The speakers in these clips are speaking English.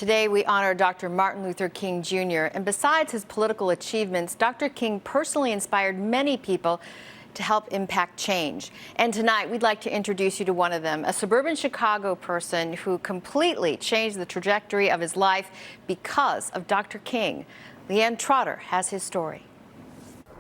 Today, we honor Dr. Martin Luther King Jr. And besides his political achievements, Dr. King personally inspired many people to help impact change. And tonight, we'd like to introduce you to one of them, a suburban Chicago person who completely changed the trajectory of his life because of Dr. King. LeeAnn Trotter has his story.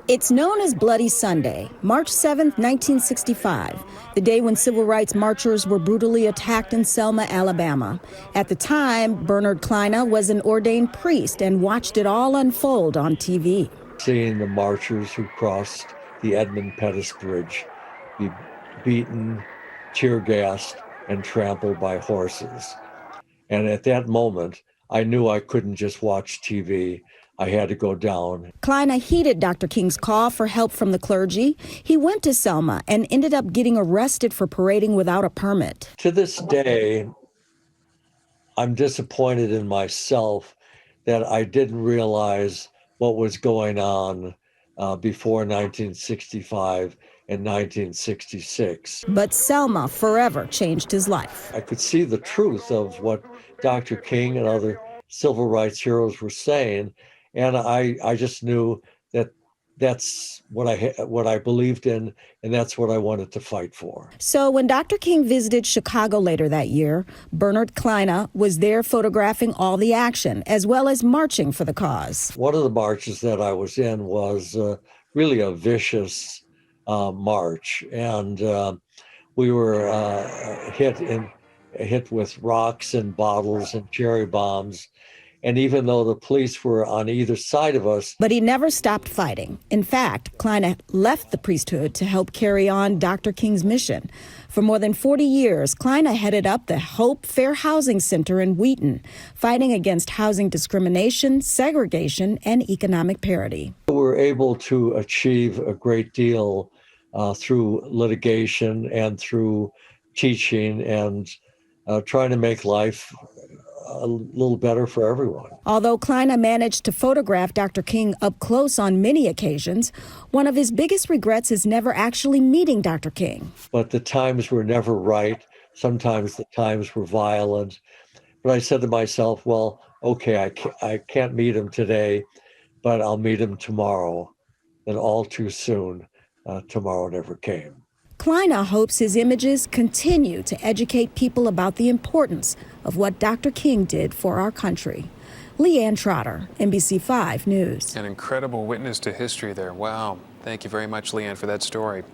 It's known as Bloody Sunday, March 7, 1965, the day when civil rights marchers were brutally attacked in Selma, Alabama. At the time, Bernard Kleine was an ordained priest and watched it all unfold on TV. Seeing the marchers who crossed the Edmund Pettus Bridge be beaten, tear gassed, and trampled by horses. And at that moment, I knew I couldn't just watch TV. I had to go down. Kleine heeded Dr. King's call for help from the clergy. He went to Selma and ended up getting arrested for parading without a permit. To this day, I'm disappointed in myself that I didn't realize what was going on before 1965 and 1966. But Selma forever changed his life. I could see the truth of what Dr. King and other civil rights heroes were saying. And I just knew that that's what I believed in, and that's what I wanted to fight for. So when Dr. King visited Chicago later that year, Bernard Kleine was there photographing all the action, as well as marching for the cause. One of the marches that I was in was really a vicious march, and we were hit with rocks and bottles and cherry bombs. And even though the police were on either side of us. But he never stopped fighting. In fact, Kleine left the priesthood to help carry on Dr. King's mission. For more than 40 years, Kleine headed up the Hope Fair Housing Center in Wheaton, fighting against housing discrimination, segregation, and economic parity. We were able to achieve a great deal through litigation and through teaching and trying to make life a little better for everyone. Although Kleine managed to photograph Dr. King up close on many occasions, one of his biggest regrets is never actually meeting Dr. King. But the times were never right. Sometimes the times were violent. But I said to myself, well, okay, I can't meet him today, but I'll meet him tomorrow. And all too soon, tomorrow never came. Kleine hopes his images continue to educate people about the importance of what Dr. King did for our country. LeeAnn Trotter, NBC 5 News. An incredible witness to history there. Wow. Thank you very much, LeeAnn, for that story.